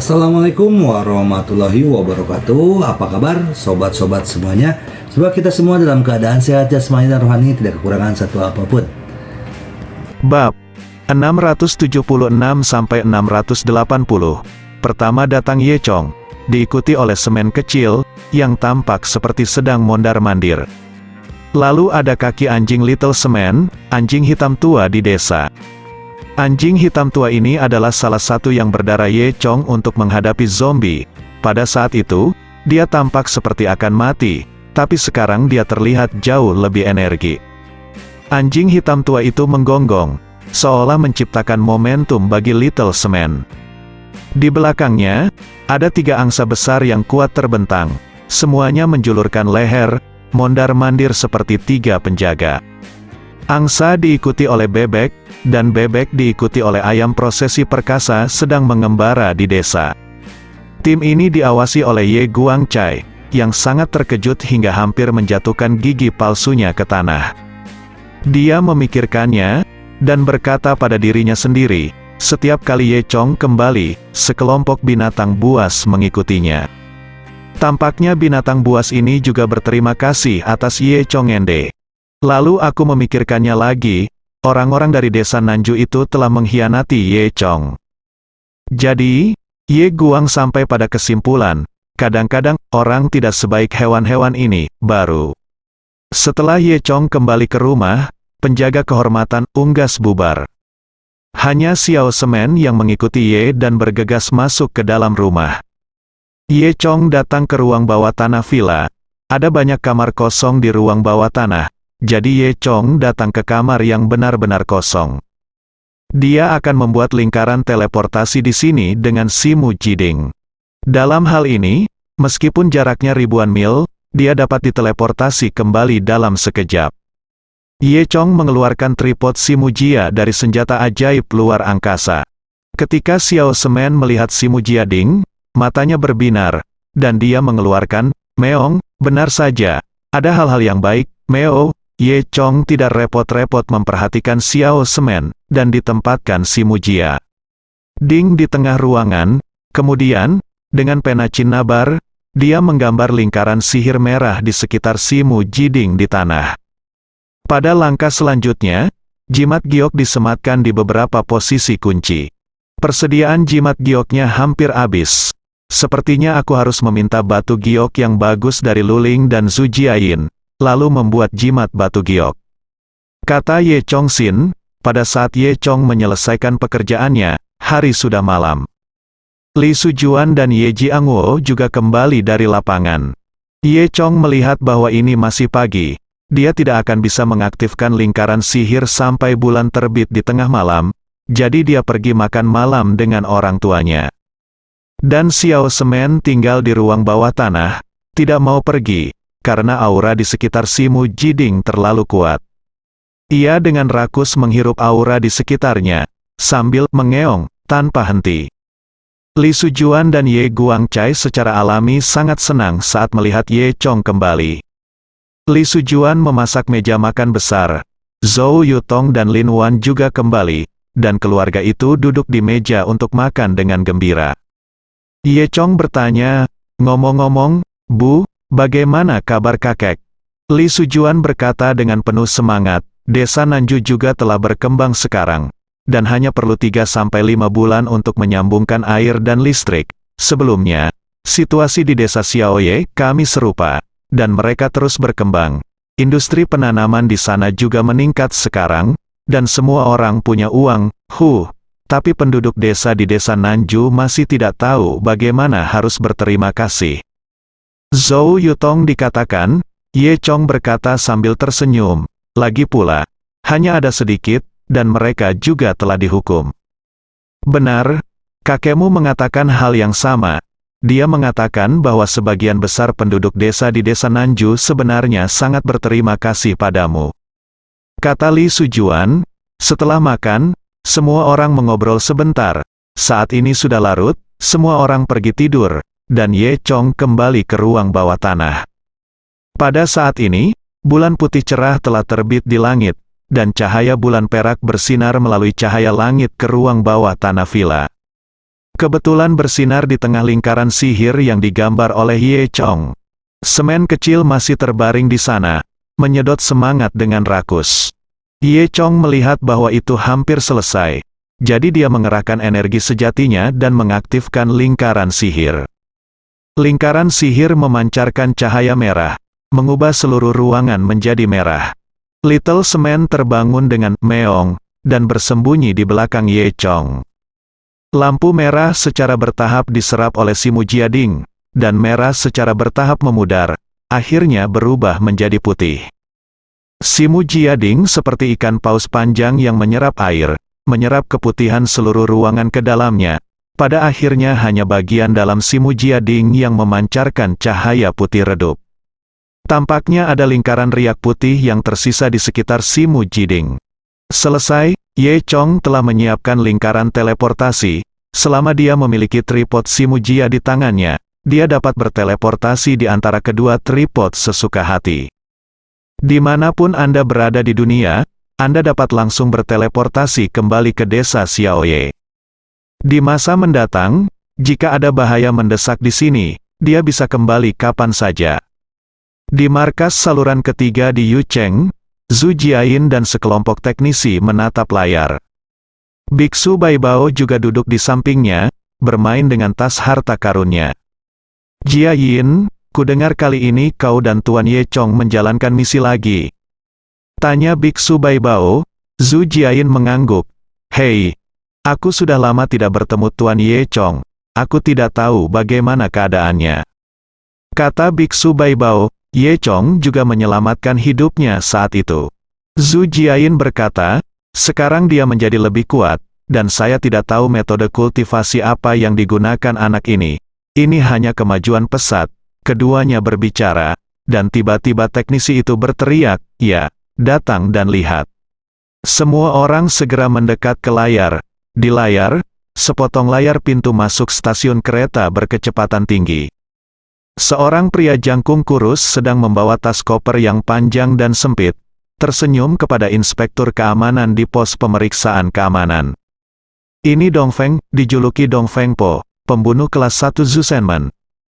Assalamualaikum warahmatullahi wabarakatuh. Apa kabar sobat-sobat semuanya? Semoga kita semua dalam keadaan sehat jasmani dan rohani, tidak kekurangan satu apapun. Bab 676 sampai 680. Pertama datang Ye Chong, diikuti oleh semen kecil yang tampak seperti sedang mondar-mandir. Lalu ada kaki anjing Little Semen, anjing hitam tua di desa. Anjing hitam tua ini adalah salah satu yang berdarah Ye Chong untuk menghadapi zombie. Pada saat itu, dia tampak seperti akan mati, tapi sekarang dia terlihat jauh lebih energi. Anjing hitam tua itu menggonggong, seolah menciptakan momentum bagi Little Semen. Di belakangnya, ada 3 angsa besar yang kuat terbentang. Semuanya menjulurkan leher, mondar-mandir seperti 3 penjaga. Angsa diikuti oleh bebek, dan bebek diikuti oleh ayam prosesi perkasa sedang mengembara di desa. Tim ini diawasi oleh Ye Guangcai, yang sangat terkejut hingga hampir menjatuhkan gigi palsunya ke tanah. Dia memikirkannya, dan berkata pada dirinya sendiri, setiap kali Ye Chong kembali, sekelompok binatang buas mengikutinya. Tampaknya binatang buas ini juga berterima kasih atas Ye Chong Ende. Lalu aku memikirkannya lagi, orang-orang dari desa Nanju itu telah mengkhianati Ye Chong. Jadi, Ye Guang sampai pada kesimpulan, kadang-kadang, orang tidak sebaik hewan-hewan ini, baru. Setelah Ye Chong kembali ke rumah, penjaga kehormatan unggas bubar. Hanya Xiao Semen yang mengikuti Ye dan bergegas masuk ke dalam rumah. Ye Chong datang ke ruang bawah tanah villa. Ada banyak kamar kosong di ruang bawah tanah. Jadi Ye Chong datang ke kamar yang benar-benar kosong. Dia akan membuat lingkaran teleportasi di sini dengan Simu Jiding. Dalam hal ini, meskipun jaraknya ribuan mil, dia dapat diteleportasi kembali dalam sekejap. Ye Chong mengeluarkan tripod Simu Jia dari senjata ajaib luar angkasa. Ketika Xiao Semen melihat Simu Jia-ding, matanya berbinar, dan dia mengeluarkan, "Meong, benar saja, ada hal-hal yang baik, Meo." Ye Chong tidak repot-repot memperhatikan Xiao Semen, dan ditempatkan Simu Jia Ding di tengah ruangan. Kemudian, dengan pena cinnabar, dia menggambar lingkaran sihir merah di sekitar Simu Jiding di tanah. Pada langkah selanjutnya, jimat giok disematkan di beberapa posisi kunci. Persediaan jimat gioknya hampir habis. Sepertinya aku harus meminta batu giok yang bagus dari Luling dan Zhu Jiayin, lalu membuat jimat batu giok. Kata Ye Chong Sin, pada saat Ye Chong menyelesaikan pekerjaannya, hari sudah malam. Li Sujuan dan Ye Jiangwo juga kembali dari lapangan. Ye Chong melihat bahwa ini masih pagi. Dia tidak akan bisa mengaktifkan lingkaran sihir sampai bulan terbit di tengah malam, jadi dia pergi makan malam dengan orang tuanya. Dan Xiao Semen tinggal di ruang bawah tanah, tidak mau pergi, karena aura di sekitar Simu Jiding terlalu kuat. Ia dengan rakus menghirup aura di sekitarnya, sambil mengeong, tanpa henti. Li Sujuan dan Ye Guangcai secara alami sangat senang saat melihat Ye Chong kembali. Li Sujuan memasak meja makan besar. Zhou Yutong dan Lin Wan juga kembali, dan keluarga itu duduk di meja untuk makan dengan gembira. Ye Chong bertanya, "Ngomong-ngomong, Bu, bagaimana kabar kakek?" Li Sujuan berkata dengan penuh semangat, "Desa Nanju juga telah berkembang sekarang, dan hanya perlu 3-5 bulan untuk menyambungkan air dan listrik. Sebelumnya, situasi di desa Xiaoye kami serupa, dan mereka terus berkembang. Industri penanaman di sana juga meningkat sekarang, dan semua orang punya uang, tapi penduduk desa di desa Nanju masih tidak tahu bagaimana harus berterima kasih." Zhou Yutong dikatakan, Ye Chong berkata sambil tersenyum, "Lagi pula, hanya ada sedikit, dan mereka juga telah dihukum." "Benar, kakekmu mengatakan hal yang sama. Dia mengatakan bahwa sebagian besar penduduk desa di desa Nanju sebenarnya sangat berterima kasih padamu," kata Li Sujuan. Setelah makan, semua orang mengobrol sebentar. Saat ini sudah larut, semua orang pergi tidur, dan Ye Chong kembali ke ruang bawah tanah. Pada saat ini, bulan putih cerah telah terbit di langit, dan cahaya bulan perak bersinar melalui cahaya langit ke ruang bawah tanah villa. kebetulan bersinar di tengah lingkaran sihir yang digambar oleh Ye Chong. Semen kecil masih terbaring di sana, menyedot semangat dengan rakus. Ye Chong melihat bahwa itu hampir selesai, jadi dia mengerahkan energi sejatinya dan mengaktifkan lingkaran sihir. Lingkaran sihir memancarkan cahaya merah, mengubah seluruh ruangan menjadi merah. Little Semen terbangun dengan meong, dan bersembunyi di belakang Ye Chong. Lampu merah secara bertahap diserap oleh Si Mujiading, dan merah secara bertahap memudar, akhirnya berubah menjadi putih. Si Mujiading seperti ikan paus panjang yang menyerap air, menyerap keputihan seluruh ruangan ke dalamnya. Pada akhirnya hanya bagian dalam Si Mujiading yang memancarkan cahaya putih redup. Tampaknya ada lingkaran riak putih yang tersisa di sekitar Si Mujiading. Selesai, Ye Chong telah menyiapkan lingkaran teleportasi. Selama dia memiliki tripod Si Mujia di tangannya, dia dapat berteleportasi di antara kedua tripod sesuka hati. Dimanapun Anda berada di dunia, Anda dapat langsung berteleportasi kembali ke desa Xiaoye. Di masa mendatang, jika ada bahaya mendesak di sini, dia bisa kembali kapan saja. Di markas saluran ketiga di Yucheng, Zhu Jiayin dan sekelompok teknisi menatap layar. Biksu Baibao juga duduk di sampingnya, bermain dengan tas harta karunnya. Jiayin, kudengar kali ini kau dan Tuan Ye Chong menjalankan misi lagi. Tanya Biksu Baibao. Zhu Jiayin mengangguk. Hei, aku sudah lama tidak bertemu Tuan Ye Chong. Aku tidak tahu bagaimana keadaannya. Kata Biksu Baibao. Ye Chong juga menyelamatkan hidupnya saat itu. Zhu Jiayin berkata, sekarang dia menjadi lebih kuat, dan saya tidak tahu metode kultivasi apa yang digunakan anak ini. Ini hanya kemajuan pesat. Keduanya berbicara, dan tiba-tiba teknisi itu berteriak, ya, datang dan lihat. Semua orang segera mendekat ke layar. Di layar, sepotong layar pintu masuk stasiun kereta berkecepatan tinggi. Seorang pria jangkung kurus sedang membawa tas koper yang panjang dan sempit, tersenyum kepada inspektur keamanan di pos pemeriksaan keamanan. Ini Dongfeng, dijuluki Dongfeng Po, pembunuh kelas 1 Zusenman.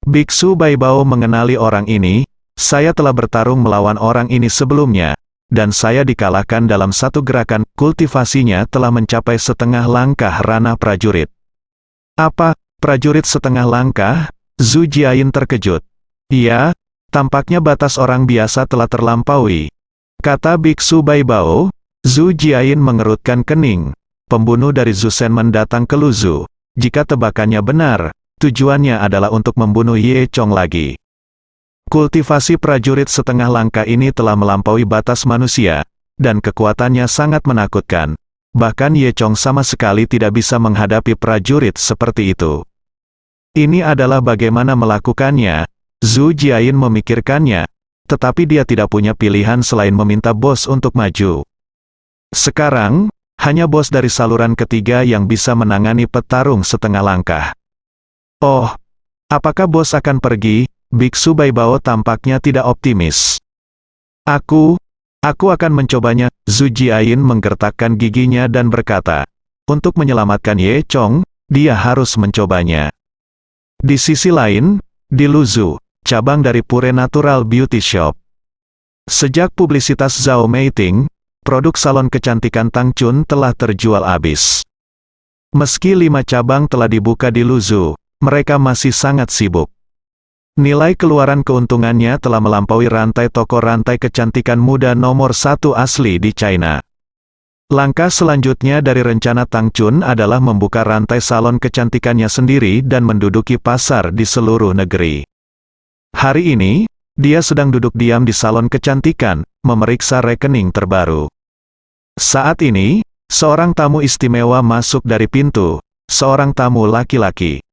Biksu Baibao mengenali orang ini. Saya telah bertarung melawan orang ini sebelumnya, dan saya dikalahkan dalam satu gerakan. Kultivasinya telah mencapai setengah langkah ranah prajurit. Apa, prajurit setengah langkah? Zhu Jiayin terkejut. Iya, tampaknya batas orang biasa telah terlampaui. Kata Biksu Baibao. Zhu Jiayin mengerutkan kening. Pembunuh dari Zusenman datang ke Luzhu. Jika tebakannya benar, tujuannya adalah untuk membunuh Ye Chong lagi. Kultivasi prajurit setengah langkah ini telah melampaui batas manusia, dan kekuatannya sangat menakutkan. Bahkan Ye Chong sama sekali tidak bisa menghadapi prajurit seperti itu. Ini adalah bagaimana melakukannya. Zhu Jiayin memikirkannya, tetapi dia tidak punya pilihan selain meminta bos untuk maju. Sekarang, hanya bos dari saluran ketiga yang bisa menangani petarung setengah langkah. Oh, apakah bos akan pergi? Biksu Baibao tampaknya tidak optimis. Aku akan mencobanya. Zhu Jiayin menggertakkan giginya dan berkata, untuk menyelamatkan Ye Chong, dia harus mencobanya. Di sisi lain, di Luzhu, cabang dari Pure Natural Beauty Shop. Sejak publisitas Zhao Meiting, produk salon kecantikan Tang Chun telah terjual habis. Meski 5 cabang telah dibuka di Luzhu, mereka masih sangat sibuk. Nilai keluaran keuntungannya telah melampaui rantai toko rantai kecantikan muda nomor 1 asli di China. Langkah selanjutnya dari rencana Tang Chun adalah membuka rantai salon kecantikannya sendiri dan menduduki pasar di seluruh negeri. Hari ini, dia sedang duduk diam di salon kecantikan, memeriksa rekening terbaru. Saat ini, seorang tamu istimewa masuk dari pintu, seorang tamu laki-laki.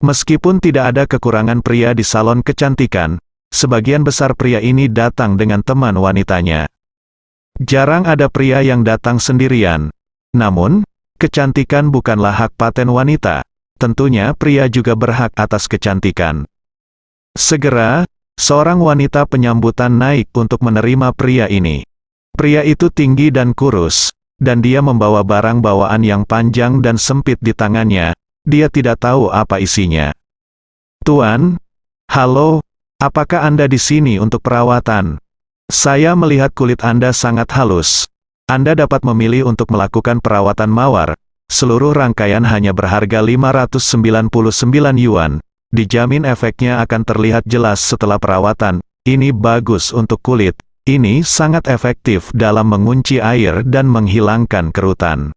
Meskipun tidak ada kekurangan pria di salon kecantikan, sebagian besar pria ini datang dengan teman wanitanya. Jarang ada pria yang datang sendirian. Namun, kecantikan bukanlah hak paten wanita. Tentunya pria juga berhak atas kecantikan. Segera, seorang wanita penyambutan naik untuk menerima pria ini. Pria itu tinggi dan kurus, dan dia membawa barang bawaan yang panjang dan sempit di tangannya. dia tidak tahu apa isinya. Tuan, halo, apakah Anda di sini untuk perawatan? Saya melihat kulit Anda sangat halus. Anda dapat memilih untuk melakukan perawatan mawar. Seluruh rangkaian hanya berharga 599 yuan. Dijamin efeknya akan terlihat jelas setelah perawatan. Ini bagus untuk kulit. Ini sangat efektif dalam mengunci air dan menghilangkan kerutan.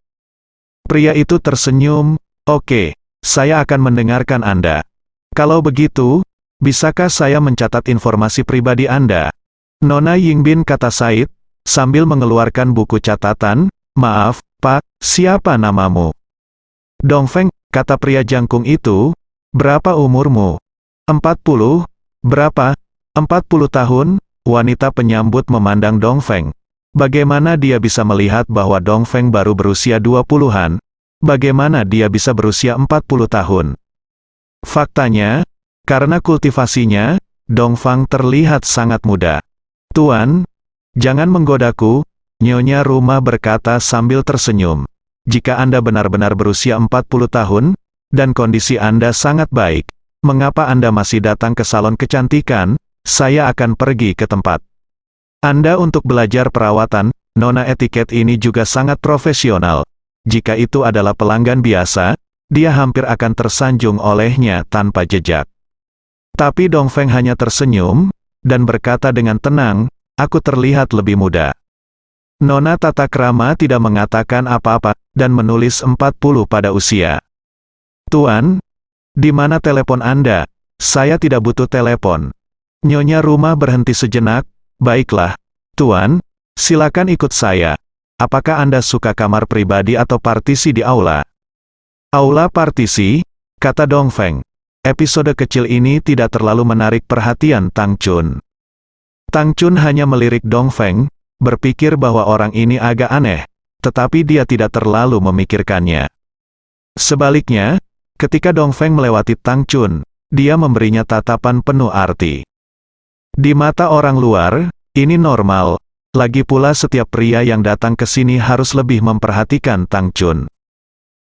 Pria itu tersenyum. Oke, saya akan mendengarkan Anda. Kalau begitu, bisakah saya mencatat informasi pribadi Anda? Nona Yingbin, kata Said, sambil mengeluarkan buku catatan. Maaf, Pak, siapa namamu? Dongfeng, kata pria jangkung itu. Berapa umurmu? 40. Berapa? 40 tahun? Wanita penyambut memandang Dongfeng. Bagaimana dia bisa melihat bahwa Dongfeng baru berusia 20-an? Bagaimana dia bisa berusia 40 tahun? Faktanya, karena kultivasinya, Dongfeng terlihat sangat muda. Tuan, jangan menggodaku, Nyonya rumah berkata sambil tersenyum. Jika Anda benar-benar berusia 40 tahun, dan kondisi Anda sangat baik, mengapa Anda masih datang ke salon kecantikan? Saya akan pergi ke tempat Anda untuk belajar perawatan. Nona etiket ini juga sangat profesional. Jika itu adalah pelanggan biasa, dia hampir akan tersanjung olehnya tanpa jejak. Tapi Dongfeng hanya tersenyum, dan berkata dengan tenang, aku terlihat lebih muda. Nona tata krama tidak mengatakan apa-apa, dan menulis 40 pada usia. Tuan, di mana telepon Anda? Saya tidak butuh telepon. Nyonya rumah berhenti sejenak. Baiklah, Tuan, silakan ikut saya. Apakah Anda suka kamar pribadi atau partisi di aula? Aula partisi, kata Dongfeng. Episode kecil ini tidak terlalu menarik perhatian Tang Chun. Tang Chun hanya melirik Dongfeng, berpikir bahwa orang ini agak aneh, tetapi dia tidak terlalu memikirkannya. Sebaliknya, ketika Dongfeng melewati Tang Chun, dia memberinya tatapan penuh arti. Di mata orang luar, ini normal, lagi pula setiap pria yang datang ke sini harus lebih memperhatikan Tang Chun.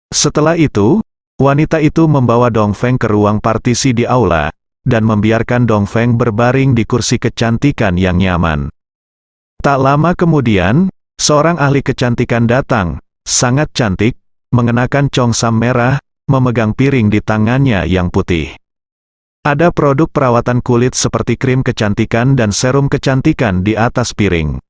Setelah itu, wanita itu membawa Dongfeng ke ruang partisi di aula, dan membiarkan Dongfeng berbaring di kursi kecantikan yang nyaman. Tak lama kemudian, seorang ahli kecantikan datang, sangat cantik, mengenakan congsam merah, memegang piring di tangannya yang putih. Ada produk perawatan kulit seperti krim kecantikan dan serum kecantikan di atas piring.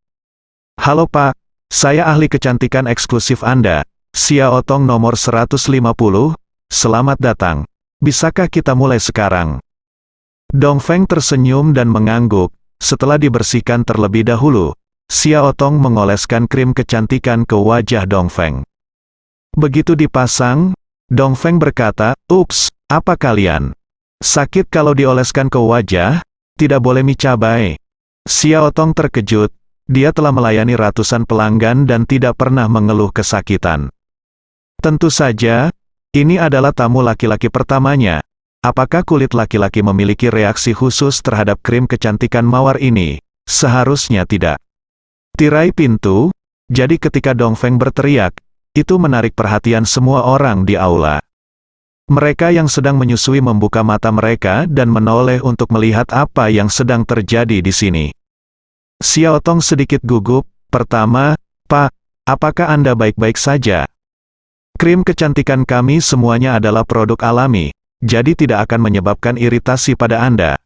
Halo Pak, saya ahli kecantikan eksklusif Anda, Xiao Tong nomor 150, selamat datang. Bisakah kita mulai sekarang? Dongfeng tersenyum dan mengangguk. Setelah dibersihkan terlebih dahulu, Xiao Tong mengoleskan krim kecantikan ke wajah Dongfeng. Begitu dipasang, Dongfeng berkata, "Ups, apa kalian? Sakit kalau dioleskan ke wajah? Tidak boleh micabai." Xiao Tong terkejut, dia telah melayani ratusan pelanggan dan tidak pernah mengeluh kesakitan. Tentu saja, ini adalah tamu laki-laki pertamanya. Apakah kulit laki-laki memiliki reaksi khusus terhadap krim kecantikan mawar ini? Seharusnya tidak. Tirai pintu, jadi ketika Dongfeng berteriak, itu menarik perhatian semua orang di aula. Mereka yang sedang menyusui membuka mata mereka dan menoleh untuk melihat apa yang sedang terjadi di sini. Xiao Tong sedikit gugup. Pertama, Pak, apakah Anda baik-baik saja? Krim kecantikan kami semuanya adalah produk alami, jadi tidak akan menyebabkan iritasi pada Anda.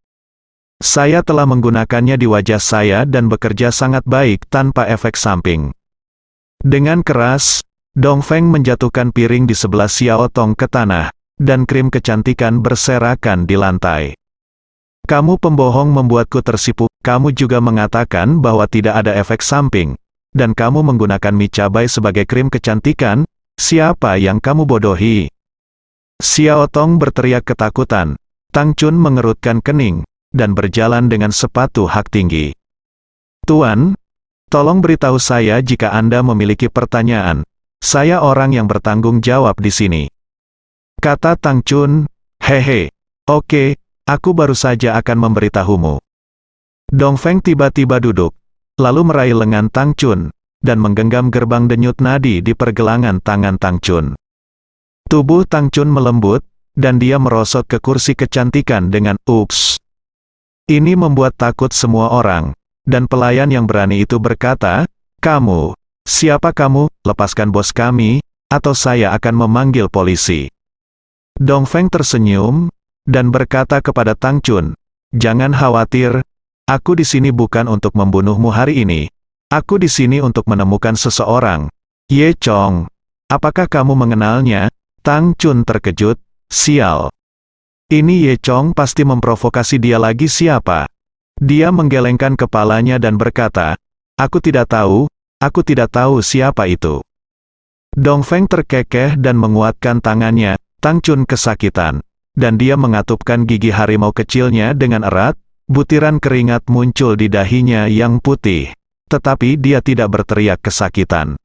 Saya telah menggunakannya di wajah saya dan bekerja sangat baik tanpa efek samping. Dengan keras, Dongfeng menjatuhkan piring di sebelah Xiao Tong ke tanah, dan krim kecantikan berserakan di lantai. Kamu pembohong, membuatku tersipu. Kamu juga mengatakan bahwa tidak ada efek samping, dan kamu menggunakan mie cabai sebagai krim kecantikan. Siapa yang kamu bodohi? Xiao Tong berteriak ketakutan. Tang Chun mengerutkan kening, dan berjalan dengan sepatu hak tinggi. Tuan, tolong beritahu saya jika Anda memiliki pertanyaan. Saya orang yang bertanggung jawab di sini. Kata Tang Chun. Hehe. Oke, aku baru saja akan memberitahumu. Dongfeng tiba-tiba duduk, lalu meraih lengan Tang Chun, dan menggenggam gerbang denyut nadi di pergelangan tangan Tang Chun. Tubuh Tang Chun melembut, dan dia merosot ke kursi kecantikan dengan "Ups." Ini membuat takut semua orang, dan pelayan yang berani itu berkata, "Kamu, siapa kamu? Lepaskan bos kami, atau saya akan memanggil polisi." Dongfeng tersenyum, dan berkata kepada Tang Chun, "Jangan khawatir, aku di sini bukan untuk membunuhmu hari ini. Aku di sini untuk menemukan seseorang. Ye Chong, apakah kamu mengenalnya?" Tang Chun terkejut, "Sial. Ini Ye Chong pasti memprovokasi dia lagi siapa?" Dia menggelengkan kepalanya dan berkata, aku tidak tahu siapa itu." Dongfeng terkekeh dan menguatkan tangannya. Tang Chun kesakitan, dan dia mengatupkan gigi harimau kecilnya dengan erat, butiran keringat muncul di dahinya yang putih. Tetapi dia tidak berteriak kesakitan.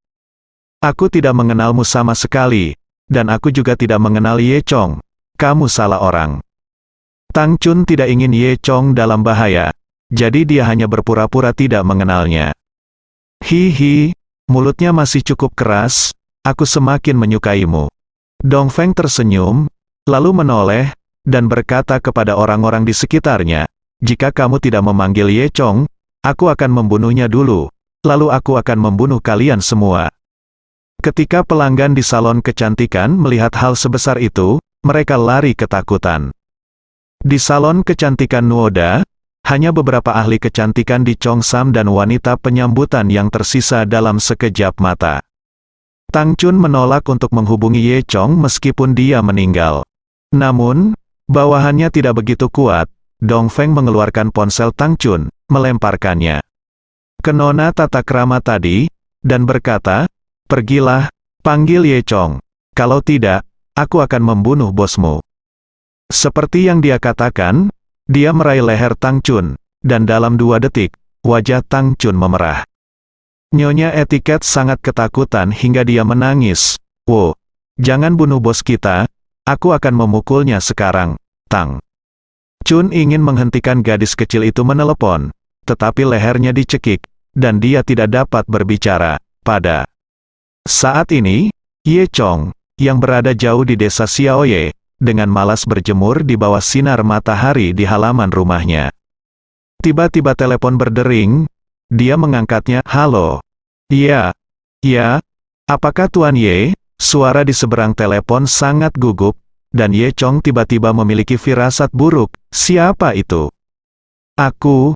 "Aku tidak mengenalmu sama sekali, dan aku juga tidak mengenal Ye Chong. Kamu salah orang." Tang Chun tidak ingin Ye Chong dalam bahaya, jadi dia hanya berpura-pura tidak mengenalnya. "Hihi, mulutnya masih cukup keras, aku semakin menyukaimu." Dongfeng tersenyum, lalu menoleh, dan berkata kepada orang-orang di sekitarnya, "Jika kamu tidak memanggil Ye Chong, aku akan membunuhnya dulu, lalu aku akan membunuh kalian semua." Ketika pelanggan di salon kecantikan melihat hal sebesar itu, mereka lari ketakutan. Di salon kecantikan Nuoda, hanya beberapa ahli kecantikan di Chongsam dan wanita penyambutan yang tersisa dalam sekejap mata. Tang Chun menolak untuk menghubungi Ye Chong meskipun dia meninggal. Namun, bawahannya tidak begitu kuat. Dongfeng mengeluarkan ponsel Tang Chun, melemparkannya ke nona tata krama tadi, dan berkata, "Pergilah, panggil Ye Chong. Kalau tidak, aku akan membunuh bosmu." Seperti yang dia katakan, dia meraih leher Tang Chun, dan dalam 2 detik, wajah Tang Chun memerah. Nyonya Etiket sangat ketakutan hingga dia menangis. "Wo, jangan bunuh bos kita, aku akan memukulnya sekarang." Tang Chun ingin menghentikan gadis kecil itu menelepon, tetapi lehernya dicekik, dan dia tidak dapat berbicara. Pada saat ini, Ye Chong, yang berada jauh di desa Xiaoye, dengan malas berjemur di bawah sinar matahari di halaman rumahnya. Tiba-tiba telepon berdering. Dia mengangkatnya. "Halo." "Ya, apakah Tuan Ye?" Suara di seberang telepon sangat gugup, dan Ye Chong tiba-tiba memiliki firasat buruk. "Siapa itu?" Aku,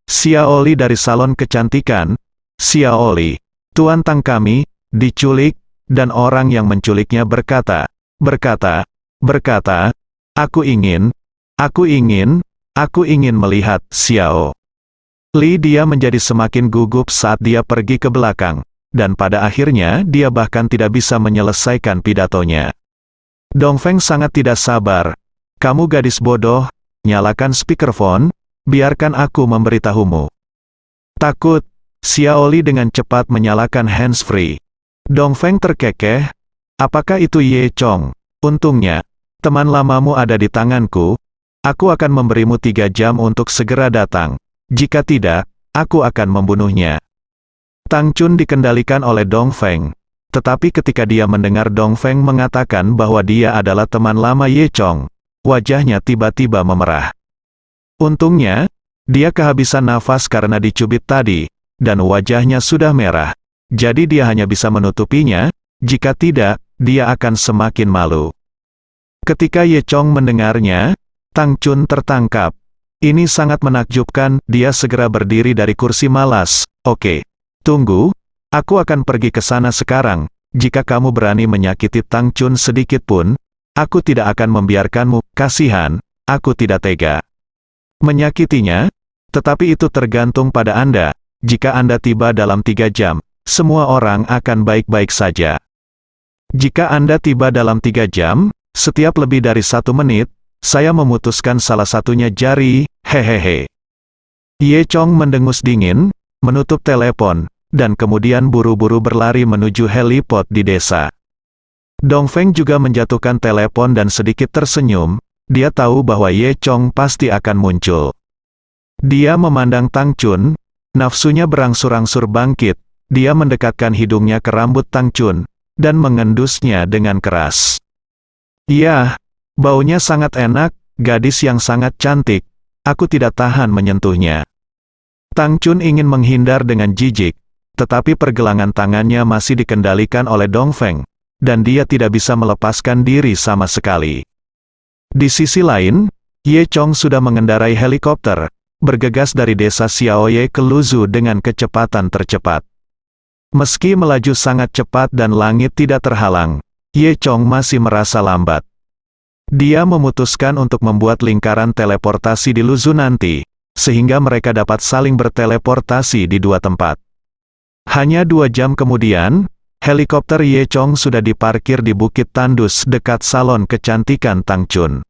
Xiaoli dari salon kecantikan." "Xiaoli, Tuan Tang kami, diculik," dan orang yang menculiknya berkata, aku ingin melihat Xiao Li." Dia menjadi semakin gugup saat dia pergi ke belakang, dan pada akhirnya dia bahkan tidak bisa menyelesaikan pidatonya. Dongfeng sangat tidak sabar. "Kamu gadis bodoh, nyalakan speakerphone, biarkan aku memberitahumu." "Takut." Xiaoli dengan cepat menyalakan handsfree. Dongfeng terkekeh. "Apakah itu Ye Chong? Untungnya, teman lamamu ada di tanganku. Aku akan memberimu 3 jam untuk segera datang. Jika tidak, aku akan membunuhnya." Tang Chun dikendalikan oleh Dongfeng. Tetapi ketika dia mendengar Dongfeng mengatakan bahwa dia adalah teman lama Ye Chong, wajahnya tiba-tiba memerah. Untungnya, dia kehabisan nafas karena dicubit tadi, dan wajahnya sudah merah. Jadi dia hanya bisa menutupinya, jika tidak, dia akan semakin malu. Ketika Ye Chong mendengarnya, Tang Chun tertangkap. Ini sangat menakjubkan. Dia segera berdiri dari kursi malas. "Oke, tunggu, aku akan pergi ke sana sekarang. Jika kamu berani menyakiti Tang Chun sedikit pun, aku tidak akan membiarkanmu." "Kasihan, aku tidak tega menyakitinya, tetapi itu tergantung pada Anda. Jika Anda tiba dalam 3 jam, semua orang akan baik-baik saja. Jika Anda tiba dalam 3 jam, setiap lebih dari 1 menit, saya memutuskan salah satunya jari, hehehe." Ye Chong mendengus dingin, menutup telepon, dan kemudian buru-buru berlari menuju helipod di desa. Dongfeng juga menjatuhkan telepon dan sedikit tersenyum. Dia tahu bahwa Ye Chong pasti akan muncul. Dia memandang Tang Chun, nafsunya berangsur-angsur bangkit. Dia mendekatkan hidungnya ke rambut Tang Chun, dan mengendusnya dengan keras. "Iya, baunya sangat enak, gadis yang sangat cantik. Aku tidak tahan menyentuhnya." Tang Chun ingin menghindar dengan jijik, tetapi pergelangan tangannya masih dikendalikan oleh Dong Feng, dan dia tidak bisa melepaskan diri sama sekali. Di sisi lain, Ye Chong sudah mengendarai helikopter, bergegas dari desa Xiaoye ke Luzhu dengan kecepatan tercepat. Meski melaju sangat cepat dan langit tidak terhalang, Ye Chong masih merasa lambat. Dia memutuskan untuk membuat lingkaran teleportasi di Luzhu nanti, sehingga mereka dapat saling berteleportasi di dua tempat. Hanya 2 jam kemudian, helikopter Ye Chong sudah diparkir di Bukit Tandus dekat salon kecantikan Tang Chun.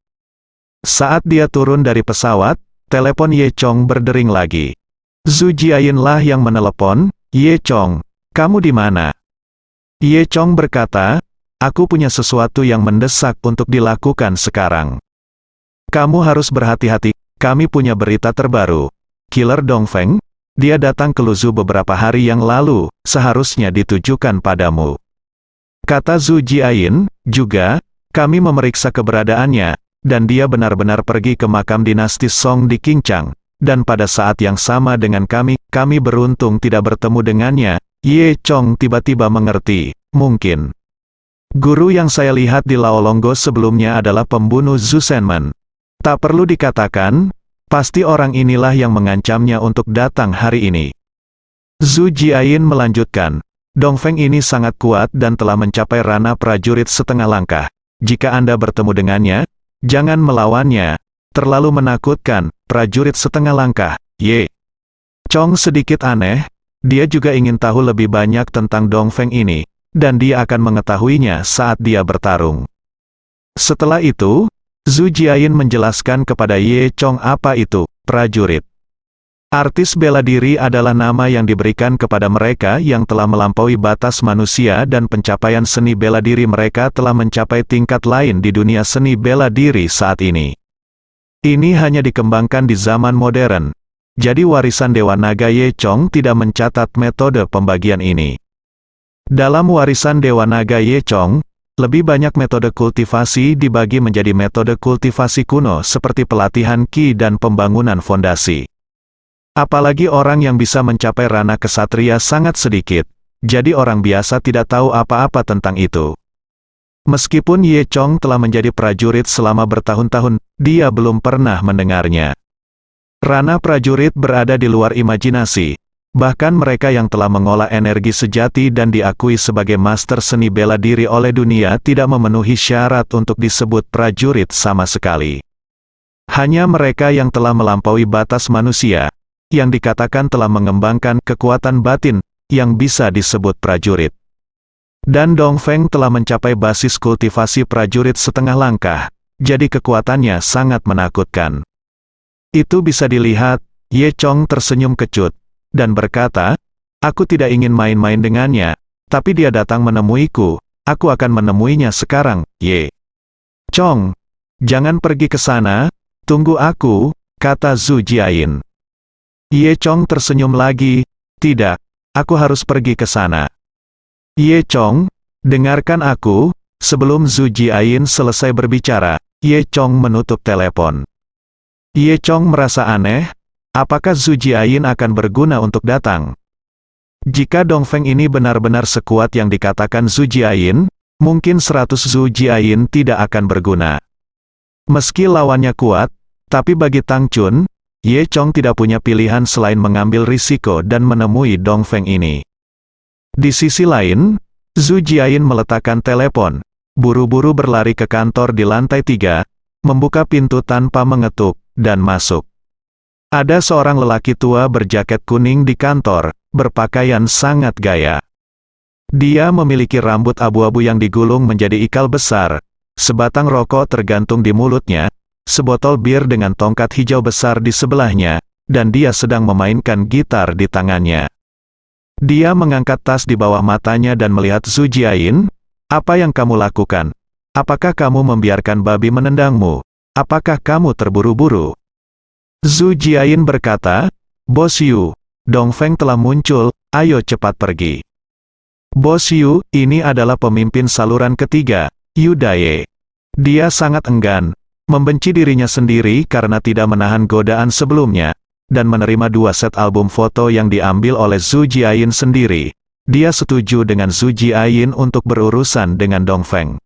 Saat dia turun dari pesawat, telepon Ye Chong berdering lagi. Zhu Jiayin lah yang menelepon. "Ye Chong, kamu di mana?" Ye Chong berkata, "Aku punya sesuatu yang mendesak untuk dilakukan sekarang. Kamu harus berhati-hati, kami punya berita terbaru. Killer Dong Feng, dia datang ke Luzhu beberapa hari yang lalu, seharusnya ditujukan padamu." Kata Zhu Jiayin, "Juga, kami memeriksa keberadaannya, dan dia benar-benar pergi ke makam dinasti Song di Qingchang, dan pada saat yang sama dengan kami beruntung tidak bertemu dengannya." Ye Chong tiba-tiba mengerti, mungkin guru yang saya lihat di Laolonggo sebelumnya adalah pembunuh Zhu Shenmen. Tak perlu dikatakan, pasti orang inilah yang mengancamnya untuk datang hari ini. Zhu Jiayin melanjutkan, "Dong Feng ini sangat kuat dan telah mencapai ranah prajurit setengah langkah. Jika Anda bertemu dengannya, jangan melawannya. Terlalu menakutkan, prajurit setengah langkah." Ye Chong sedikit aneh, dia juga ingin tahu lebih banyak tentang Dong Feng ini, dan dia akan mengetahuinya saat dia bertarung. Setelah itu, Zhu Jiayin menjelaskan kepada Ye Chong apa itu prajurit. Artis bela diri adalah nama yang diberikan kepada mereka yang telah melampaui batas manusia dan pencapaian seni bela diri mereka telah mencapai tingkat lain di dunia seni bela diri saat ini. Ini hanya dikembangkan di zaman modern. Jadi warisan Dewa Naga Ye Chong tidak mencatat metode pembagian ini. Dalam warisan Dewa Naga Ye Chong, lebih banyak metode kultivasi dibagi menjadi metode kultivasi kuno seperti pelatihan ki dan pembangunan fondasi. Apalagi orang yang bisa mencapai ranah kesatria sangat sedikit, jadi orang biasa tidak tahu apa-apa tentang itu. Meskipun Ye Chong telah menjadi prajurit selama bertahun-tahun, dia belum pernah mendengarnya. Ranah prajurit berada di luar imajinasi, bahkan mereka yang telah mengolah energi sejati dan diakui sebagai master seni bela diri oleh dunia tidak memenuhi syarat untuk disebut prajurit sama sekali. Hanya mereka yang telah melampaui batas manusia, yang dikatakan telah mengembangkan kekuatan batin, yang bisa disebut prajurit. Dan Dong Feng telah mencapai basis kultivasi prajurit setengah langkah, jadi kekuatannya sangat menakutkan. Itu bisa dilihat. Ye Chong tersenyum kecut, dan berkata, "Aku tidak ingin main-main dengannya, tapi dia datang menemuiku, aku akan menemuinya sekarang." Ye Chong, "Jangan pergi ke sana, tunggu aku," kata Zhu Jiayin. Ye Chong tersenyum lagi, "Tidak, aku harus pergi ke sana." "Ye Chong, dengarkan aku." Sebelum Zhu Jiayin selesai berbicara, Ye Chong menutup telepon. Ye Chong merasa aneh, apakah Zhu Jiayin akan berguna untuk datang? Jika Dong Feng ini benar-benar sekuat yang dikatakan Zhu Jiayin, mungkin 100 Zhu Jiayin tidak akan berguna. Meski lawannya kuat, tapi bagi Tang Chun, Ye Chong tidak punya pilihan selain mengambil risiko dan menemui Dong Feng ini. Di sisi lain, Zhu Jiayin meletakkan telepon, buru-buru berlari ke kantor di lantai 3, membuka pintu tanpa mengetuk, dan masuk. Ada seorang lelaki tua berjaket kuning di kantor, berpakaian sangat gaya. Dia memiliki rambut abu-abu yang digulung menjadi ikal besar, sebatang rokok tergantung di mulutnya, sebotol bir dengan tongkat hijau besar di sebelahnya, dan dia sedang memainkan gitar di tangannya. Dia mengangkat tas di bawah matanya dan melihat Zhu Jiayin. "Apa yang kamu lakukan? Apakah kamu membiarkan babi menendangmu? Apakah kamu terburu-buru?" Zhu Jiayin berkata, "Bos Yu, Dong Feng telah muncul, ayo cepat pergi." Bos Yu, ini adalah pemimpin saluran ketiga, Yu Daye. Dia sangat enggan, membenci dirinya sendiri karena tidak menahan godaan sebelumnya, dan menerima 2 set album foto yang diambil oleh Zhu Jiayin sendiri. Dia setuju dengan Zhu Jiayin untuk berurusan dengan Dongfeng.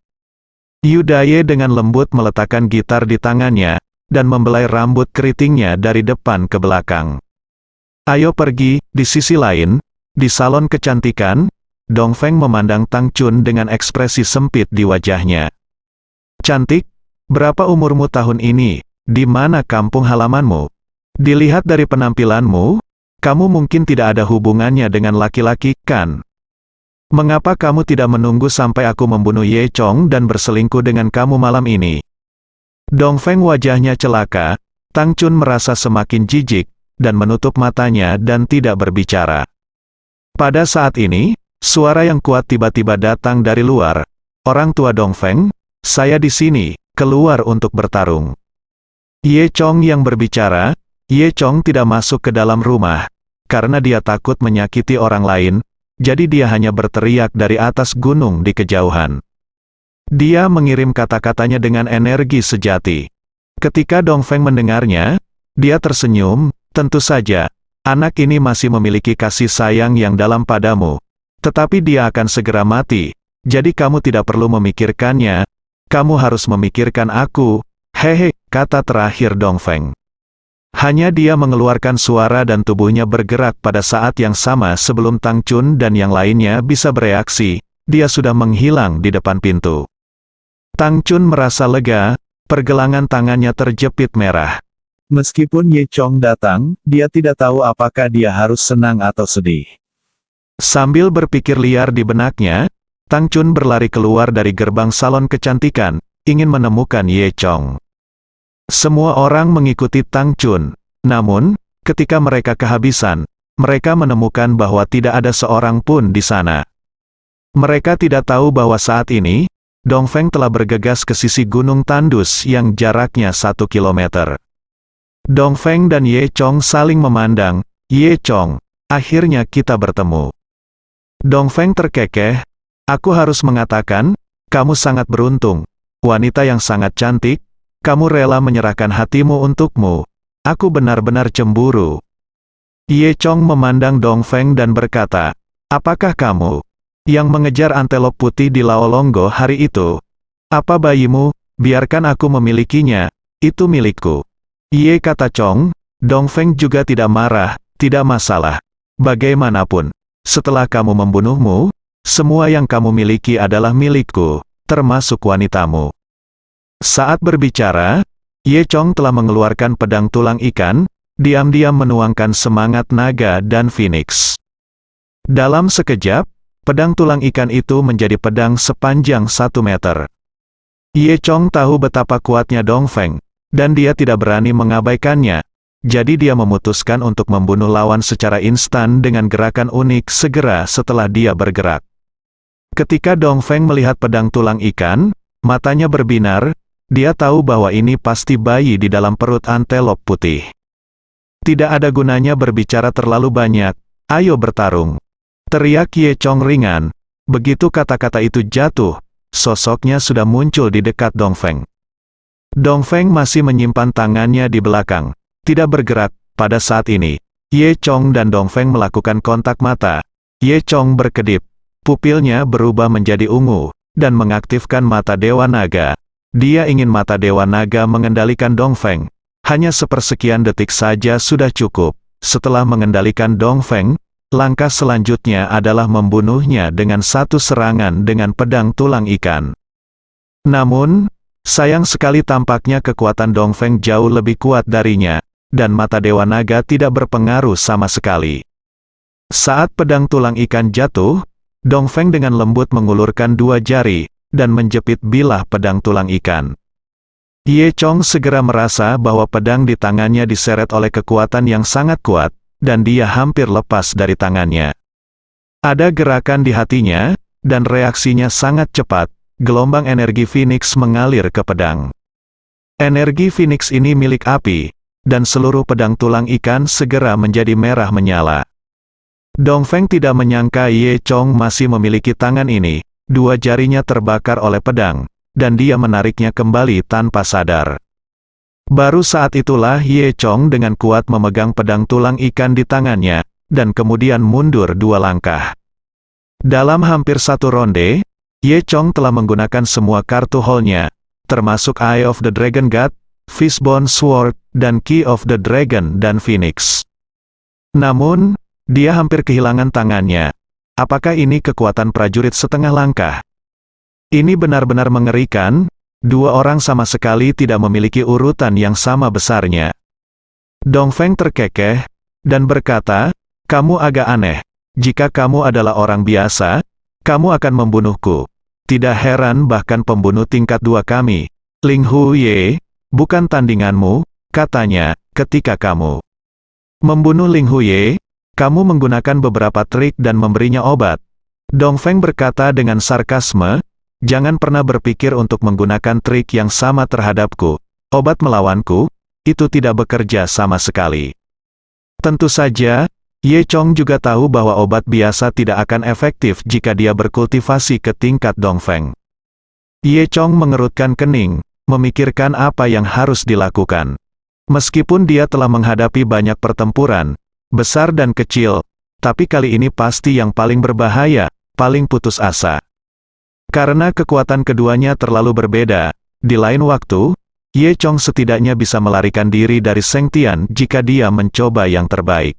Yu Daye dengan lembut meletakkan gitar di tangannya, dan membelai rambut keritingnya dari depan ke belakang. Ayo pergi. Di sisi lain, di salon kecantikan, Dongfeng memandang Tang Chun dengan ekspresi sempit di wajahnya. Cantik, berapa umurmu tahun ini? Di mana kampung halamanmu? Dilihat dari penampilanmu, kamu mungkin tidak ada hubungannya dengan laki-laki, kan? Mengapa kamu tidak menunggu sampai aku membunuh Ye Chong dan berselingkuh dengan kamu malam ini? Dongfeng wajahnya celaka, Tang Chun merasa semakin jijik, dan menutup matanya dan tidak berbicara. Pada saat ini, suara yang kuat tiba-tiba datang dari luar. Orang tua Dongfeng, saya di sini, keluar untuk bertarung. Ye Chong yang berbicara. Ye Chong tidak masuk ke dalam rumah, karena dia takut menyakiti orang lain, jadi dia hanya berteriak dari atas gunung di kejauhan. Dia mengirim kata-katanya dengan energi sejati. Ketika Dongfeng mendengarnya, dia tersenyum. Tentu saja, anak ini masih memiliki kasih sayang yang dalam padamu, tetapi dia akan segera mati, jadi kamu tidak perlu memikirkannya, kamu harus memikirkan aku. Hehe, kata terakhir Dongfeng. Hanya dia mengeluarkan suara dan tubuhnya bergerak pada saat yang sama sebelum Tang Chun dan yang lainnya bisa bereaksi, dia sudah menghilang di depan pintu. Tang Chun merasa lega, pergelangan tangannya terjepit merah. Meskipun Ye Chong datang, dia tidak tahu apakah dia harus senang atau sedih. Sambil berpikir liar di benaknya, Tang Chun berlari keluar dari gerbang salon kecantikan, ingin menemukan Ye Chong. Semua orang mengikuti Tang Chun, namun, ketika mereka kehabisan, mereka menemukan bahwa tidak ada seorang pun di sana. Mereka tidak tahu bahwa saat ini, Dongfeng telah bergegas ke sisi gunung tandus yang jaraknya 1 kilometer. Dongfeng dan Ye Chong saling memandang. Ye Chong, akhirnya kita bertemu. Dongfeng terkekeh, aku harus mengatakan, kamu sangat beruntung, wanita yang sangat cantik, kamu rela menyerahkan hatimu untukmu. Aku benar-benar cemburu. Ye Chong memandang Dongfeng dan berkata, apakah kamu yang mengejar antelop putih di Laolonggo hari itu? Apa bayimu? Biarkan aku memilikinya, itu milikku. Ye kata Chong. Dongfeng juga tidak marah, tidak masalah. Bagaimanapun, setelah kamu membunuhmu, semua yang kamu miliki adalah milikku, termasuk wanitamu. Saat berbicara, Ye Chong telah mengeluarkan pedang tulang ikan, diam-diam menuangkan semangat naga dan phoenix. Dalam sekejap, pedang tulang ikan itu menjadi pedang sepanjang 1 meter. Ye Chong tahu betapa kuatnya Dongfeng, dan dia tidak berani mengabaikannya, jadi dia memutuskan untuk membunuh lawan secara instan dengan gerakan unik segera setelah dia bergerak. Ketika Dongfeng melihat pedang tulang ikan, matanya berbinar. Dia tahu bahwa ini pasti bayi di dalam perut antelop putih. Tidak ada gunanya berbicara terlalu banyak, ayo bertarung. Teriak Ye Chong ringan. Begitu kata-kata itu jatuh, sosoknya sudah muncul di dekat Dongfeng. Dongfeng masih menyimpan tangannya di belakang, tidak bergerak. Pada saat ini, Ye Chong dan Dongfeng melakukan kontak mata. Ye Chong berkedip, pupilnya berubah menjadi ungu, dan mengaktifkan mata Dewa Naga. Dia ingin mata Dewa Naga mengendalikan Dongfeng. Hanya sepersekian detik saja sudah cukup. Setelah mengendalikan Dongfeng, langkah selanjutnya adalah membunuhnya dengan satu serangan dengan pedang tulang ikan. Namun, sayang sekali tampaknya kekuatan Dongfeng jauh lebih kuat darinya, dan mata Dewa Naga tidak berpengaruh sama sekali. Saat pedang tulang ikan jatuh, Dongfeng dengan lembut mengulurkan 2 jari, dan menjepit bilah pedang tulang ikan. Ye Chong segera merasa bahwa pedang di tangannya diseret oleh kekuatan yang sangat kuat, dan dia hampir lepas dari tangannya. Ada gerakan di hatinya, dan reaksinya sangat cepat, gelombang energi Phoenix mengalir ke pedang. Energi Phoenix ini milik api, dan seluruh pedang tulang ikan segera menjadi merah menyala. Dongfeng tidak menyangka Ye Chong masih memiliki tangan ini. Dua jarinya terbakar oleh pedang, dan dia menariknya kembali tanpa sadar. Baru saat itulah Ye Chong dengan kuat memegang pedang tulang ikan di tangannya, dan kemudian mundur 2 langkah. Dalam hampir 1 ronde, Ye Chong telah menggunakan semua kartu hall-nya, termasuk Eye of the Dragon God, Fishbone Sword, dan Key of the Dragon dan Phoenix. Namun, dia hampir kehilangan tangannya. Apakah ini kekuatan prajurit setengah langkah? Ini benar-benar mengerikan. 2 orang sama sekali tidak memiliki urutan yang sama besarnya. Dongfeng terkekeh, dan berkata, "Kamu agak aneh. Jika kamu adalah orang biasa, kamu akan membunuhku. Tidak heran bahkan pembunuh tingkat 2 kami, Ling Huye, bukan tandinganmu," katanya, ketika kamu membunuh Ling Huye, kamu menggunakan beberapa trik dan memberinya obat. Dongfeng berkata dengan sarkasme, "Jangan pernah berpikir untuk menggunakan trik yang sama terhadapku. Obat melawanku, itu tidak bekerja sama sekali." Tentu saja, Ye Chong juga tahu bahwa obat biasa tidak akan efektif jika dia berkultivasi ke tingkat Dongfeng. Ye Chong mengerutkan kening, memikirkan apa yang harus dilakukan. Meskipun dia telah menghadapi banyak pertempuran, besar dan kecil, tapi kali ini pasti yang paling berbahaya, paling putus asa. Karena kekuatan keduanya terlalu berbeda, di lain waktu, Ye Chong setidaknya bisa melarikan diri dari Seng Tian jika dia mencoba yang terbaik.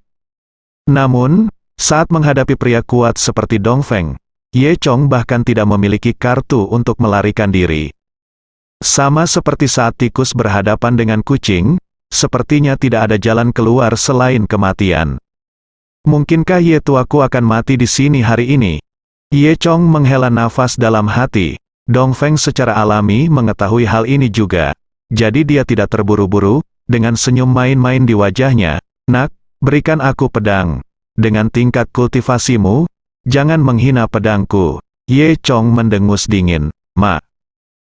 Namun, saat menghadapi pria kuat seperti Dongfeng, Ye Chong bahkan tidak memiliki kartu untuk melarikan diri. Sama seperti saat tikus berhadapan dengan kucing, sepertinya tidak ada jalan keluar selain kematian. Mungkinkah Ye tuaku akan mati di sini hari ini? Ye Chong menghela nafas dalam hati. Dongfeng secara alami mengetahui hal ini juga. Jadi dia tidak terburu-buru, dengan senyum main-main di wajahnya. "Nak, berikan aku pedang. Dengan tingkat kultivasimu, jangan menghina pedangku." Ye Chong mendengus dingin. "Ma,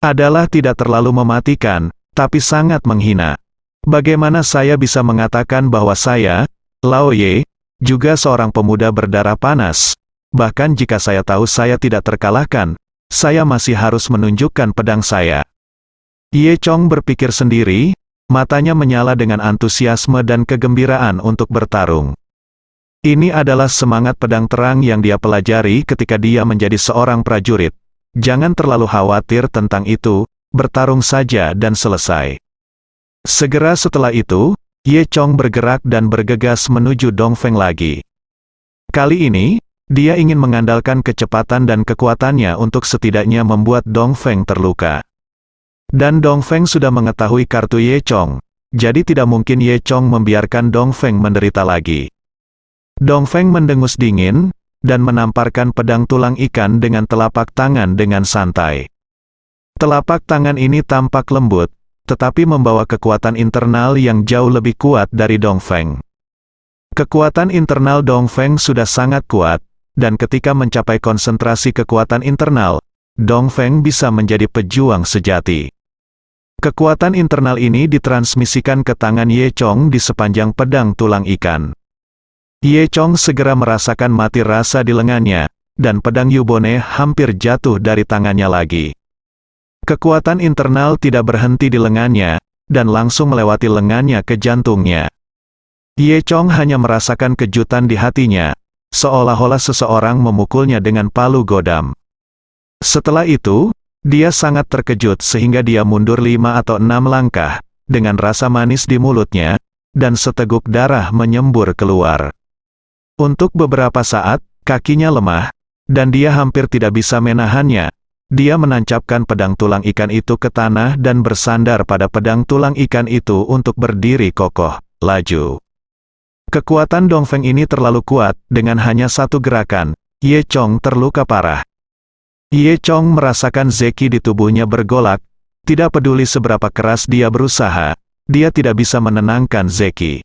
adalah tidak terlalu mematikan, tapi sangat menghina. Bagaimana saya bisa mengatakan bahwa saya, Lao Ye, juga seorang pemuda berdarah panas? Bahkan jika saya tahu saya tidak terkalahkan, saya masih harus menunjukkan pedang saya." Ye Chong berpikir sendiri, matanya menyala dengan antusiasme dan kegembiraan untuk bertarung. Ini adalah semangat pedang terang yang dia pelajari ketika dia menjadi seorang prajurit. Jangan terlalu khawatir tentang itu, bertarung saja dan selesai. Segera setelah itu, Ye Chong bergerak dan bergegas menuju Dongfeng lagi. Kali ini, dia ingin mengandalkan kecepatan dan kekuatannya untuk setidaknya membuat Dongfeng terluka. Dan Dongfeng sudah mengetahui kartu Ye Chong, jadi tidak mungkin Ye Chong membiarkan Dongfeng menderita lagi. Dongfeng mendengus dingin, dan menamparkan pedang tulang ikan dengan telapak tangan dengan santai. Telapak tangan ini tampak lembut, tetapi membawa kekuatan internal yang jauh lebih kuat dari Dongfeng. Kekuatan internal Dongfeng sudah sangat kuat, dan ketika mencapai konsentrasi kekuatan internal, Dongfeng bisa menjadi pejuang sejati. Kekuatan internal ini ditransmisikan ke tangan Ye Chong di sepanjang pedang tulang ikan. Ye Chong segera merasakan mati rasa di lengannya, dan pedang Yubone hampir jatuh dari tangannya lagi. Kekuatan internal tidak berhenti di lengannya, dan langsung melewati lengannya ke jantungnya. Ye Chong hanya merasakan kejutan di hatinya, seolah-olah seseorang memukulnya dengan palu godam. Setelah itu, dia sangat terkejut sehingga dia mundur 5 atau 6 langkah, dengan rasa manis di mulutnya, dan seteguk darah menyembur keluar. Untuk beberapa saat, kakinya lemah, dan dia hampir tidak bisa menahannya. Dia menancapkan pedang tulang ikan itu ke tanah dan bersandar pada pedang tulang ikan itu untuk berdiri kokoh, laju. Kekuatan Dongfeng ini terlalu kuat, dengan hanya satu gerakan, Ye Chong terluka parah. Ye Chong merasakan zeki di tubuhnya bergolak, tidak peduli seberapa keras dia berusaha, dia tidak bisa menenangkan zeki.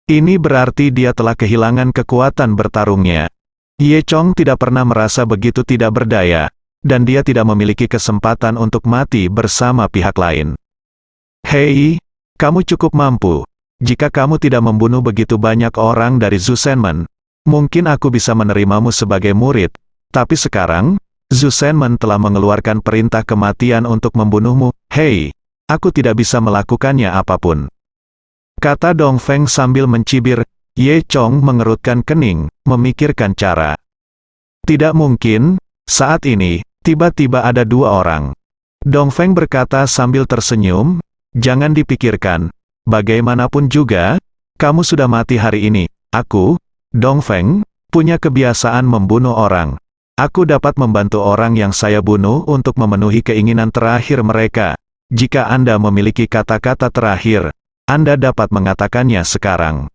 Ini berarti dia telah kehilangan kekuatan bertarungnya. Ye Chong tidak pernah merasa begitu tidak berdaya, dan dia tidak memiliki kesempatan untuk mati bersama pihak lain. "Hei, kamu cukup mampu. Jika kamu tidak membunuh begitu banyak orang dari Zusenmen, Mungkin aku bisa menerimamu sebagai murid, tapi sekarang, Zhu Shenmen telah mengeluarkan perintah kematian untuk membunuhmu. Hei, aku tidak bisa melakukannya apapun. Kata Dongfeng sambil mencibir. Ye Chong mengerutkan kening, memikirkan cara. Tidak mungkin, saat ini, tiba-tiba ada dua orang. Dongfeng berkata sambil tersenyum, jangan dipikirkan, bagaimanapun juga, kamu sudah mati hari ini. Aku, Dongfeng, punya kebiasaan membunuh orang. Aku dapat membantu orang yang saya bunuh untuk memenuhi keinginan terakhir mereka. Jika Anda memiliki kata-kata terakhir, Anda dapat mengatakannya sekarang.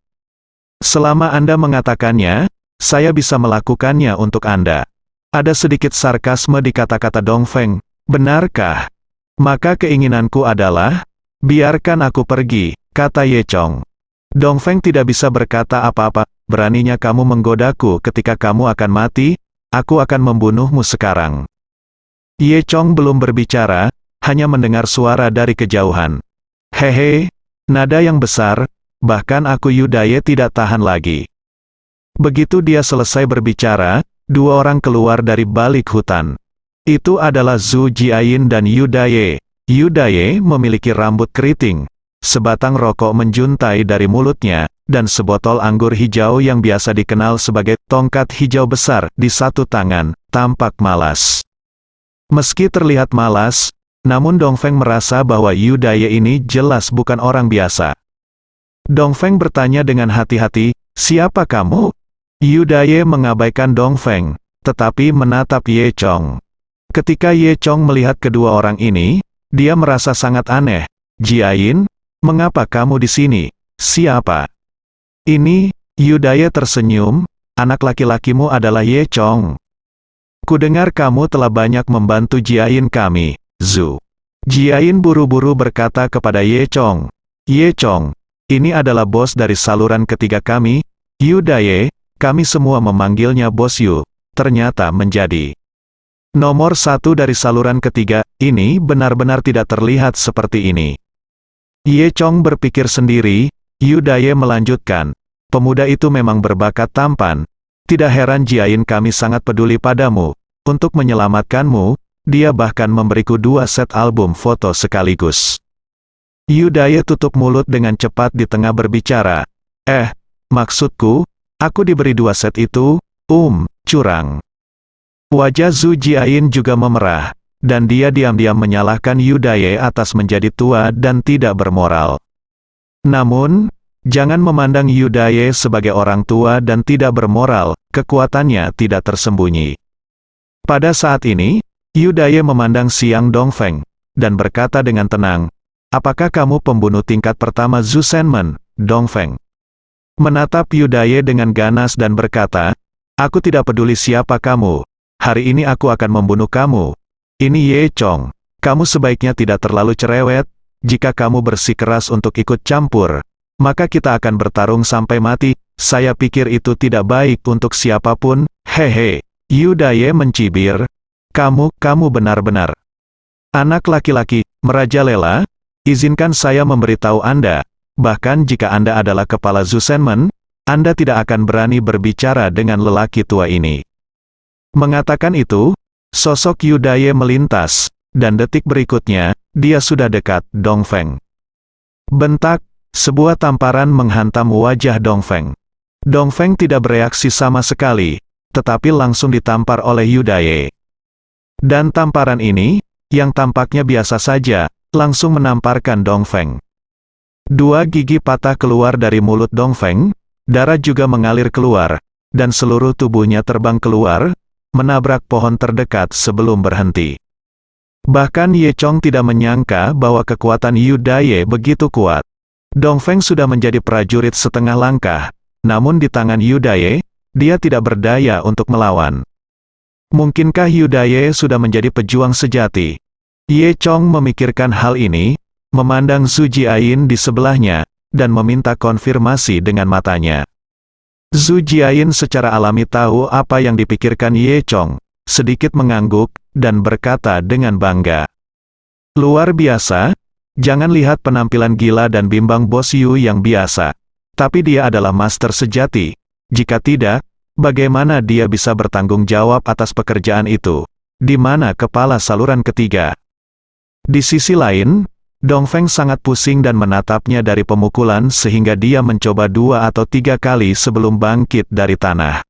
Selama Anda mengatakannya, saya bisa melakukannya untuk Anda. Ada sedikit sarkasme di kata-kata Dongfeng. Benarkah? Maka keinginanku adalah, biarkan aku pergi, kata Ye Chong. Dongfeng tidak bisa berkata apa-apa. Beraninya kamu menggodaku ketika kamu akan mati, aku akan membunuhmu sekarang. Ye Chong belum berbicara, hanya mendengar suara dari kejauhan. Hehe, nada yang besar, bahkan aku Yu Daye tidak tahan lagi. Begitu dia selesai berbicara, dua orang keluar dari balik hutan. Itu adalah Zhu Jiayin dan Yu Daye. Yu Daye memiliki rambut keriting, sebatang rokok menjuntai dari mulutnya, dan sebotol anggur hijau yang biasa dikenal sebagai tongkat hijau besar di satu tangan, tampak malas. Meski terlihat malas, namun Dongfeng merasa bahwa Yu Daye ini jelas bukan orang biasa. Dongfeng bertanya dengan hati-hati, siapa kamu? Yu Daye mengabaikan Dongfeng, tetapi menatap Ye Chong. Ketika Ye Chong melihat kedua orang ini, dia merasa sangat aneh. Jiayin, mengapa kamu di sini? Siapa? Ini, Yu Daye tersenyum, anak laki-lakimu adalah Ye Chong. Kudengar kamu telah banyak membantu Jiayin kami, Zhu. Jiayin buru-buru berkata kepada Ye Chong. Ye Chong, ini adalah bos dari saluran ketiga kami, Yu Daye, kami semua memanggilnya Bos Yu, ternyata menjadi nomor satu dari saluran ketiga. Ini benar-benar tidak terlihat seperti ini. Ye Chong berpikir sendiri, Yu Daye melanjutkan, pemuda itu memang berbakat tampan, tidak heran Jiayin kami sangat peduli padamu, untuk menyelamatkanmu, dia bahkan memberiku 2 set album foto sekaligus. Yu Daye tutup mulut dengan cepat di tengah berbicara. Maksudku, aku diberi 2 set itu, curang. Wajah Zhu Jiayin juga memerah, dan dia diam-diam menyalahkan Yu Daye atas menjadi tua dan tidak bermoral. Namun, jangan memandang Yu Daye sebagai orang tua dan tidak bermoral, kekuatannya tidak tersembunyi. Pada saat ini, Yu Daye memandang Siang Dongfeng, dan berkata dengan tenang, apakah kamu pembunuh tingkat pertama Zhu Shenmen, Dongfeng? Menatap Yu Daye dengan ganas dan berkata, aku tidak peduli siapa kamu, hari ini aku akan membunuh kamu. Ini Ye Chong, kamu sebaiknya tidak terlalu cerewet, jika kamu bersikeras untuk ikut campur, maka kita akan bertarung sampai mati, saya pikir itu tidak baik untuk siapapun, hehe. Yu Daye mencibir, kamu benar-benar anak laki-laki, merajalela. Izinkan saya memberitahu Anda, bahkan jika Anda adalah kepala Zhu Shenmen, Anda tidak akan berani berbicara dengan lelaki tua ini. Mengatakan itu, sosok Yu Daye melintas, dan detik berikutnya, dia sudah dekat Dongfeng. Bentak, sebuah tamparan menghantam wajah Dongfeng. Dongfeng tidak bereaksi sama sekali, tetapi langsung ditampar oleh Yu Daye. Dan tamparan ini, yang tampaknya biasa saja, langsung menamparkan Dongfeng. 2 gigi patah keluar dari mulut Dongfeng, darah juga mengalir keluar, dan seluruh tubuhnya terbang keluar, menabrak pohon terdekat sebelum berhenti. Bahkan Ye Chong tidak menyangka bahwa kekuatan Yu Daye begitu kuat. Dongfeng sudah menjadi prajurit setengah langkah, namun di tangan Yu Daye, dia tidak berdaya untuk melawan. Mungkinkah Yu Daye sudah menjadi pejuang sejati? Ye Chong memikirkan hal ini, memandang Zhu Jiayin di sebelahnya, dan meminta konfirmasi dengan matanya. Zhu Jiayin secara alami tahu apa yang dipikirkan Ye Chong, sedikit mengangguk, dan berkata dengan bangga. Luar biasa, jangan lihat penampilan gila dan bimbang Bos Yu yang biasa. Tapi dia adalah master sejati. Jika tidak, Bagaimana dia bisa bertanggung jawab atas pekerjaan itu? Di mana kepala saluran ketiga? Di sisi lain, Dongfeng sangat pusing dan menatapnya dari pemukulan sehingga dia mencoba 2 atau 3 kali sebelum bangkit dari tanah.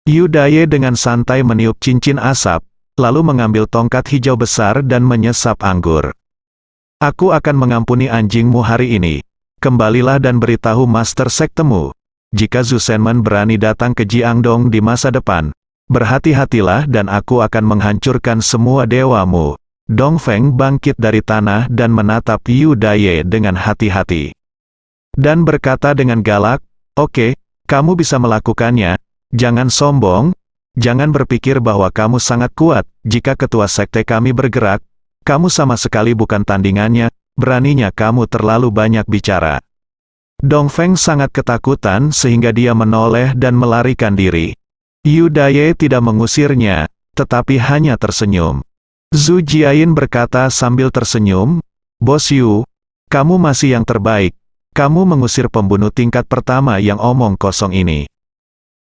Yu Daye dengan santai meniup cincin asap, lalu mengambil tongkat hijau besar dan menyesap anggur. Aku akan mengampuni anjingmu hari ini. Kembalilah dan beritahu Master Sektemu. Jika Zhu Shenmen berani datang ke Jiangdong di masa depan, berhati-hatilah dan aku akan menghancurkan semua dewamu. Dongfeng bangkit dari tanah dan menatap Yu Daye dengan hati-hati. Dan berkata dengan galak, "Oke, kamu bisa melakukannya. Jangan sombong. Jangan berpikir bahwa kamu sangat kuat. Jika ketua sekte kami bergerak, kamu sama sekali bukan tandingannya. Beraninya kamu terlalu banyak bicara." Dongfeng sangat ketakutan sehingga dia menoleh dan melarikan diri. Yu Daye tidak mengusirnya, tetapi hanya tersenyum. Zhu Jiayin berkata sambil tersenyum, "Bos Yu, kamu masih yang terbaik. Kamu mengusir pembunuh tingkat pertama yang omong kosong ini."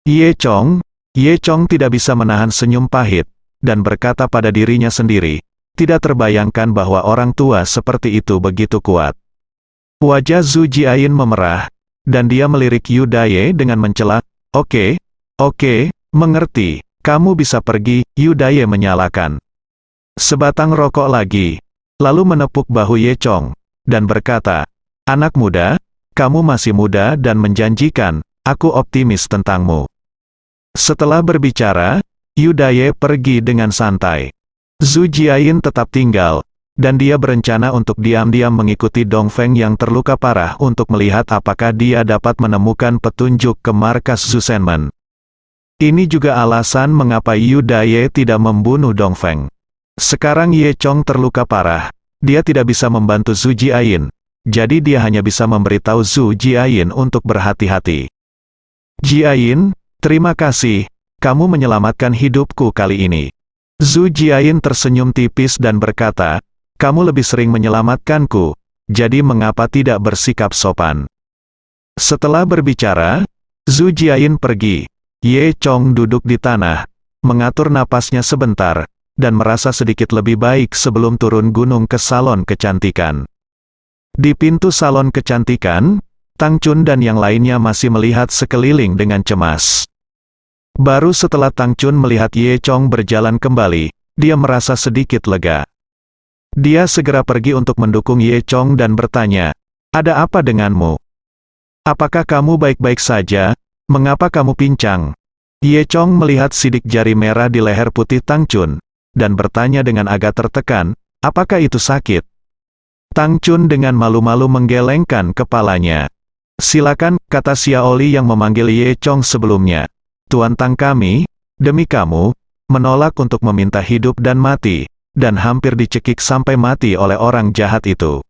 Ye Chong tidak bisa menahan senyum pahit, dan berkata pada dirinya sendiri, tidak terbayangkan bahwa orang tua seperti itu begitu kuat. Wajah Zhu Jiayin memerah, dan dia melirik Yu Daye dengan mencela, Oke, mengerti, kamu bisa pergi." Yu Daye menyalakan sebatang rokok lagi, lalu menepuk bahu Ye Chong, dan berkata, "Anak muda, kamu masih muda dan menjanjikan, aku optimis tentangmu." Setelah berbicara, Yu Daye pergi dengan santai. Zhu Jiayin tetap tinggal, dan dia berencana untuk diam-diam mengikuti Dongfeng yang terluka parah untuk melihat apakah dia dapat menemukan petunjuk ke markas Zhu Shenmen. Ini juga alasan mengapa Yu Daye tidak membunuh Dongfeng. Sekarang Ye Chong terluka parah, dia tidak bisa membantu Zhu Jiayin, jadi dia hanya bisa memberitahu Zhu Jiayin untuk berhati-hati. "Jiayin, terima kasih, kamu menyelamatkan hidupku kali ini." Zhu Jiayin tersenyum tipis dan berkata, "Kamu lebih sering menyelamatkanku, jadi mengapa tidak bersikap sopan?" Setelah berbicara, Zhu Jiayin pergi. Ye Chong duduk di tanah, mengatur napasnya sebentar, dan merasa sedikit lebih baik sebelum turun gunung ke salon kecantikan. Di pintu salon kecantikan, Tang Chun dan yang lainnya masih melihat sekeliling dengan cemas. Baru setelah Tang Chun melihat Ye Chong berjalan kembali, dia merasa sedikit lega. Dia segera pergi untuk mendukung Ye Chong dan bertanya, "Ada apa denganmu? Apakah kamu baik-baik saja? Mengapa kamu pincang?" Ye Chong melihat sidik jari merah di leher putih Tang Chun, dan bertanya dengan agak tertekan, "Apakah itu sakit?" Tang Chun dengan malu-malu menggelengkan kepalanya. "Silakan," kata Xiaoli yang memanggil Ye Chong sebelumnya. "Tuan Tang kami, demi kamu, menolak untuk meminta hidup dan mati, dan hampir dicekik sampai mati oleh orang jahat itu."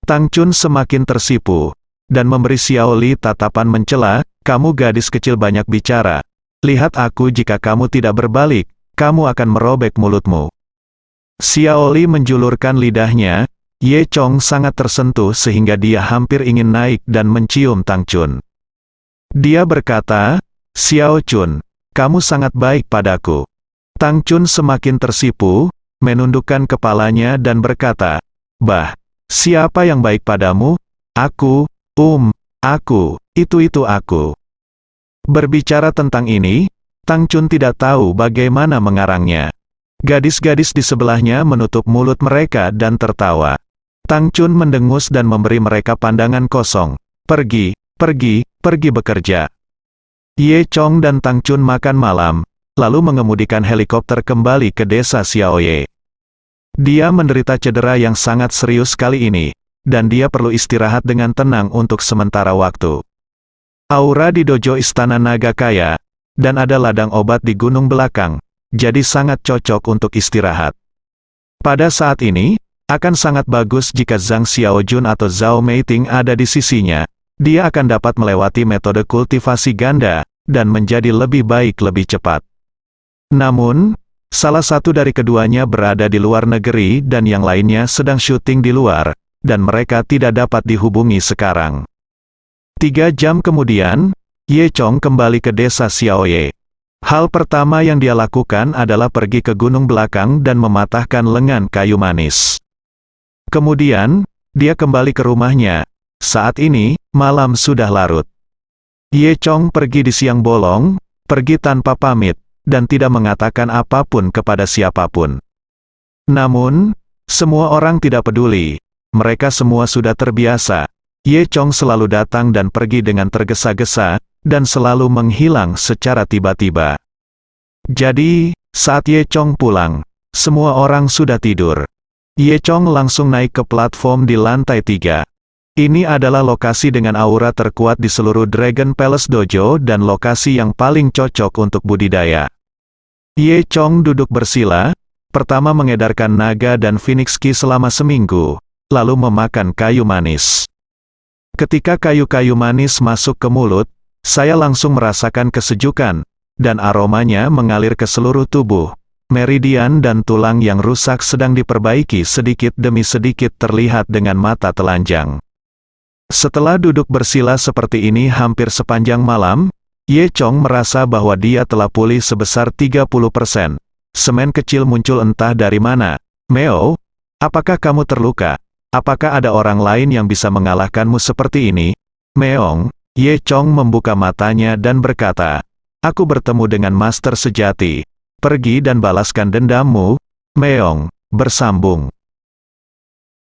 Tang Chun semakin tersipu, dan memberi Xiaoli tatapan mencela, "Kamu gadis kecil banyak bicara. Lihat aku, jika kamu tidak berbalik, kamu akan merobek mulutmu." Xiaoli menjulurkan lidahnya. Ye Chong sangat tersentuh sehingga dia hampir ingin naik dan mencium Tang Chun. Dia berkata, "Xiao Chun, kamu sangat baik padaku." Tang Chun semakin tersipu, menundukkan kepalanya dan berkata, "Bah, siapa yang baik padamu? Aku, aku, itu aku." Berbicara tentang ini, Tang Chun tidak tahu bagaimana mengarangnya. Gadis-gadis di sebelahnya menutup mulut mereka dan tertawa. Tang Chun mendengus dan memberi mereka pandangan kosong. Pergi bekerja." Ye Chong dan Tang Chun makan malam, lalu mengemudikan helikopter kembali ke desa Xiaoye. Dia menderita cedera yang sangat serius kali ini, dan dia perlu istirahat dengan tenang untuk sementara waktu. Aura di dojo Istana Naga Kaya, dan ada ladang obat di gunung belakang, jadi sangat cocok untuk istirahat. Pada saat ini, akan sangat bagus jika Zhang Xiaojun atau Zhao Meiting ada di sisinya. Dia akan dapat melewati metode kultivasi ganda, dan menjadi lebih baik lebih cepat. Namun, salah satu dari keduanya berada di luar negeri dan yang lainnya sedang syuting di luar, dan mereka tidak dapat dihubungi sekarang. 3 jam kemudian, Ye Chong kembali ke desa Xiaoye. Hal pertama yang dia lakukan adalah pergi ke gunung belakang dan mematahkan lengan kayu manis. Kemudian, dia kembali ke rumahnya. Saat ini, malam sudah larut. Ye Chong pergi di siang bolong, pergi tanpa pamit, dan tidak mengatakan apapun kepada siapapun. Namun, semua orang tidak peduli. Mereka semua sudah terbiasa. Ye Chong selalu datang dan pergi dengan tergesa-gesa, dan selalu menghilang secara tiba-tiba. Jadi, saat Ye Chong pulang, semua orang sudah tidur. Ye Chong langsung naik ke platform di lantai 3. Ini adalah lokasi dengan aura terkuat di seluruh Dragon Palace Dojo dan lokasi yang paling cocok untuk budidaya. Ye Chong duduk bersila, pertama mengedarkan naga dan Phoenix Ki selama seminggu, lalu memakan kayu manis. Ketika kayu-kayu manis masuk ke mulut, saya langsung merasakan kesejukan, dan aromanya mengalir ke seluruh tubuh. Meridian dan tulang yang rusak sedang diperbaiki sedikit demi sedikit terlihat dengan mata telanjang. Setelah duduk bersila seperti ini hampir sepanjang malam, Ye Chong merasa bahwa dia telah pulih sebesar 30%. Semen kecil muncul entah dari mana. Meo, apakah kamu terluka? Apakah ada orang lain yang bisa mengalahkanmu seperti ini? Meong, Ye Chong membuka matanya dan berkata, aku bertemu dengan master sejati. Pergi dan balaskan dendammu. Meong bersambung.